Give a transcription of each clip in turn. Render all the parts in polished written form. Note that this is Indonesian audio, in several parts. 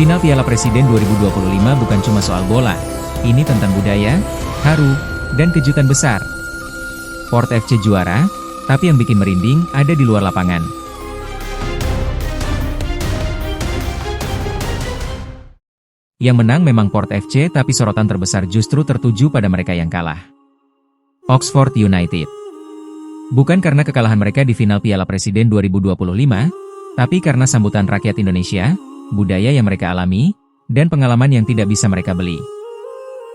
Final Piala Presiden 2025 bukan cuma soal bola. Ini tentang budaya, haru, dan kejutan besar. Port FC juara, tapi yang bikin merinding ada di luar lapangan. Yang menang memang Port FC, tapi sorotan terbesar justru tertuju pada mereka yang kalah. Oxford United. Bukan karena kekalahan mereka di final Piala Presiden 2025, tapi karena sambutan rakyat Indonesia, budaya yang mereka alami, dan pengalaman yang tidak bisa mereka beli.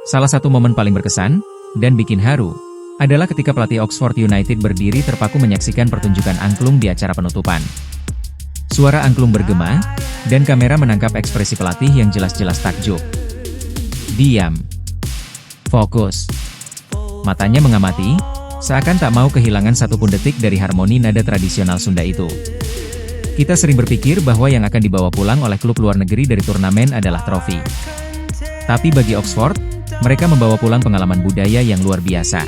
Salah satu momen paling berkesan, dan bikin haru, adalah ketika pelatih Oxford United berdiri terpaku menyaksikan pertunjukan angklung di acara penutupan. Suara angklung bergema, dan kamera menangkap ekspresi pelatih yang jelas-jelas takjub. Diam. Fokus. Matanya mengamati, seakan tak mau kehilangan satupun detik dari harmoni nada tradisional Sunda itu. Kita sering berpikir bahwa yang akan dibawa pulang oleh klub luar negeri dari turnamen adalah trofi. Tapi bagi Oxford, mereka membawa pulang pengalaman budaya yang luar biasa.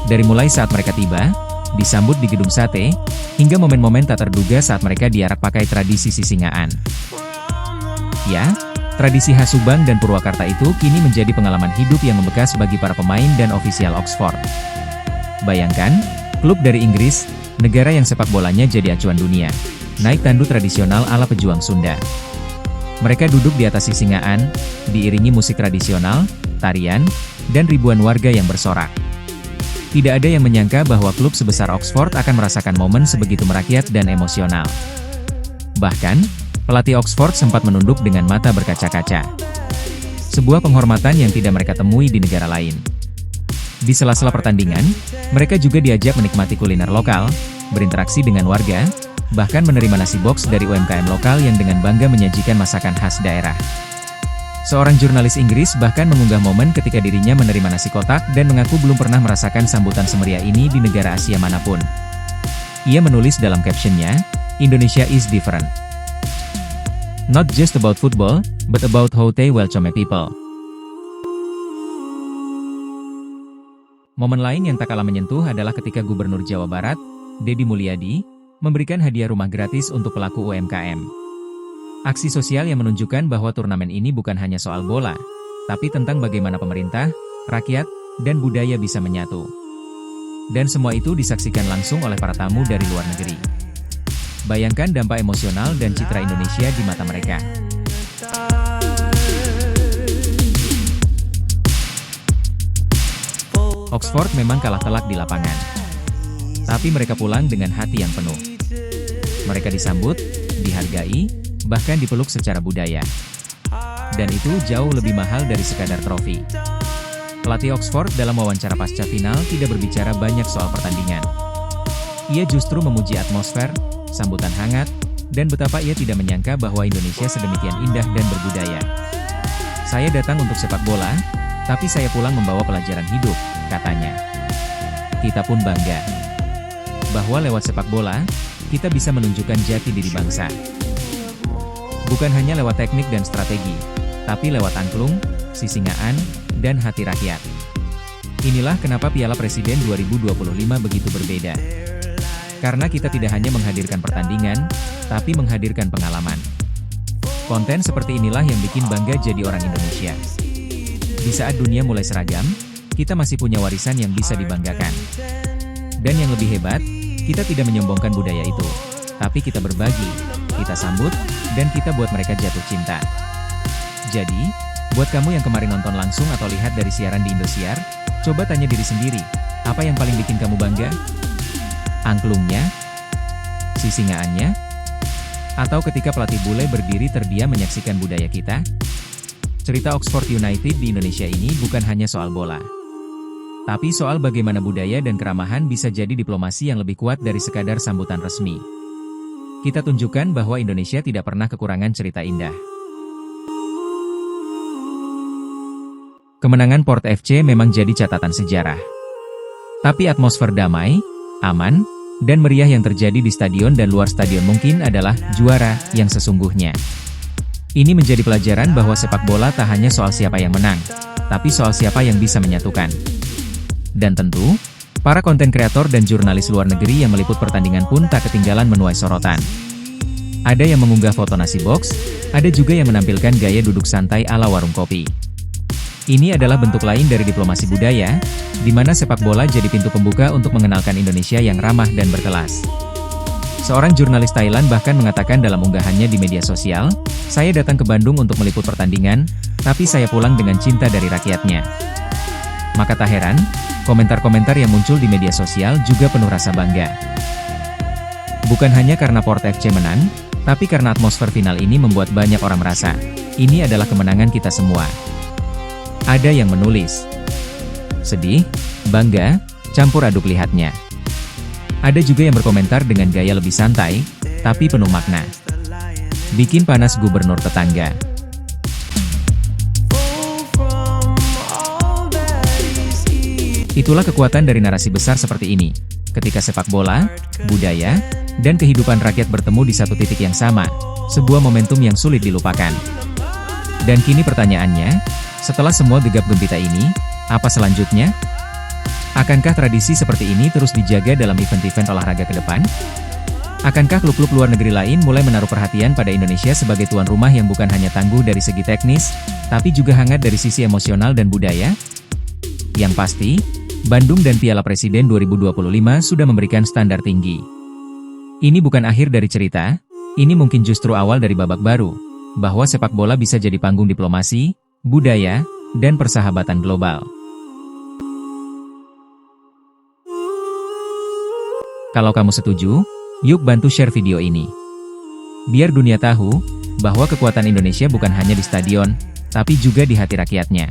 Dari mulai saat mereka tiba, disambut di gedung sate, hingga momen-momen tak terduga saat mereka diarak pakai tradisi sisingaan. Ya, tradisi khas Subang dan Purwakarta itu kini menjadi pengalaman hidup yang membekas bagi para pemain dan ofisial Oxford. Bayangkan, klub dari Inggris, negara yang sepak bolanya jadi acuan dunia, naik tandu tradisional ala pejuang Sunda. Mereka duduk di atas sisingaan, diiringi musik tradisional, tarian, dan ribuan warga yang bersorak. Tidak ada yang menyangka bahwa klub sebesar Oxford akan merasakan momen sebegitu merakyat dan emosional. Bahkan, pelatih Oxford sempat menunduk dengan mata berkaca-kaca. Sebuah penghormatan yang tidak mereka temui di negara lain. Di sela-sela pertandingan, mereka juga diajak menikmati kuliner lokal, berinteraksi dengan warga, bahkan menerima nasi box dari UMKM lokal yang dengan bangga menyajikan masakan khas daerah. Seorang jurnalis Inggris bahkan mengunggah momen ketika dirinya menerima nasi kotak dan mengaku belum pernah merasakan sambutan semeriah ini di negara Asia manapun. Ia menulis dalam captionnya, "Indonesia is different. Not just about football, but about how they welcome people." Momen lain yang tak kalah menyentuh adalah ketika Gubernur Jawa Barat, Deddy Mulyadi, memberikan hadiah rumah gratis untuk pelaku UMKM. Aksi sosial yang menunjukkan bahwa turnamen ini bukan hanya soal bola, tapi tentang bagaimana pemerintah, rakyat, dan budaya bisa menyatu. Dan semua itu disaksikan langsung oleh para tamu dari luar negeri. Bayangkan dampak emosional dan citra Indonesia di mata mereka. Oxford memang kalah telak di lapangan. Tapi mereka pulang dengan hati yang penuh. Mereka disambut, dihargai, bahkan dipeluk secara budaya. Dan itu jauh lebih mahal dari sekadar trofi. Pelatih Oxford dalam wawancara pasca final tidak berbicara banyak soal pertandingan. Ia justru memuji atmosfer, sambutan hangat, dan betapa ia tidak menyangka bahwa Indonesia sedemikian indah dan berbudaya. "Saya datang untuk sepak bola, tapi saya pulang membawa pelajaran hidup," katanya. Kita pun bangga bahwa lewat sepak bola, kita bisa menunjukkan jati diri bangsa. Bukan hanya lewat teknik dan strategi, tapi lewat angklung, sisingaan, dan hati rakyat. Inilah kenapa Piala Presiden 2025 begitu berbeda. Karena kita tidak hanya menghadirkan pertandingan, tapi menghadirkan pengalaman. Konten seperti inilah yang bikin bangga jadi orang Indonesia. Di saat dunia mulai seragam, kita masih punya warisan yang bisa dibanggakan. Dan yang lebih hebat, kita tidak menyombongkan budaya itu, tapi kita berbagi, kita sambut, dan kita buat mereka jatuh cinta. Jadi, buat kamu yang kemarin nonton langsung atau lihat dari siaran di Indosiar, coba tanya diri sendiri, apa yang paling bikin kamu bangga? Angklungnya? Sisingaannya? Atau ketika pelatih bule berdiri terdiam menyaksikan budaya kita? Cerita Oxford United di Indonesia ini bukan hanya soal bola. Tapi soal bagaimana budaya dan keramahan bisa jadi diplomasi yang lebih kuat dari sekadar sambutan resmi. Kita tunjukkan bahwa Indonesia tidak pernah kekurangan cerita indah. Kemenangan Port FC memang jadi catatan sejarah. Tapi atmosfer damai, aman, dan meriah yang terjadi di stadion dan luar stadion mungkin adalah juara yang sesungguhnya. Ini menjadi pelajaran bahwa sepak bola tak hanya soal siapa yang menang, tapi soal siapa yang bisa menyatukan. Dan tentu, para konten kreator dan jurnalis luar negeri yang meliput pertandingan pun tak ketinggalan menuai sorotan. Ada yang mengunggah foto nasi box, ada juga yang menampilkan gaya duduk santai ala warung kopi. Ini adalah bentuk lain dari diplomasi budaya, di mana sepak bola jadi pintu pembuka untuk mengenalkan Indonesia yang ramah dan berkelas. Seorang jurnalis Thailand bahkan mengatakan dalam unggahannya di media sosial, "Saya datang ke Bandung untuk meliput pertandingan, tapi saya pulang dengan cinta dari rakyatnya." Maka tak heran, komentar-komentar yang muncul di media sosial juga penuh rasa bangga. Bukan hanya karena Port FC menang, tapi karena atmosfer final ini membuat banyak orang merasa, ini adalah kemenangan kita semua. Ada yang menulis, sedih, bangga, campur aduk lihatnya. Ada juga yang berkomentar dengan gaya lebih santai, tapi penuh makna. Bikin panas gubernur tetangga. Itulah kekuatan dari narasi besar seperti ini. Ketika sepak bola, budaya, dan kehidupan rakyat bertemu di satu titik yang sama, sebuah momentum yang sulit dilupakan. Dan kini pertanyaannya, setelah semua gegap gempita ini, apa selanjutnya? Akankah tradisi seperti ini terus dijaga dalam event-event olahraga ke depan? Akankah klub-klub luar negeri lain mulai menaruh perhatian pada Indonesia sebagai tuan rumah yang bukan hanya tangguh dari segi teknis, tapi juga hangat dari sisi emosional dan budaya? Yang pasti, Bandung dan Piala Presiden 2025 sudah memberikan standar tinggi. Ini bukan akhir dari cerita, ini mungkin justru awal dari babak baru, bahwa sepak bola bisa jadi panggung diplomasi, budaya, dan persahabatan global. Kalau kamu setuju, yuk bantu share video ini. Biar dunia tahu, bahwa kekuatan Indonesia bukan hanya di stadion, tapi juga di hati rakyatnya.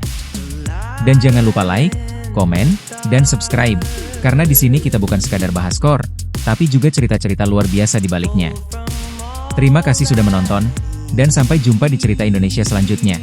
Dan jangan lupa like, komen, dan subscribe, karena di sini kita bukan sekadar bahas skor, tapi juga cerita-cerita luar biasa di baliknya. Terima kasih sudah menonton, dan sampai jumpa di cerita Indonesia selanjutnya.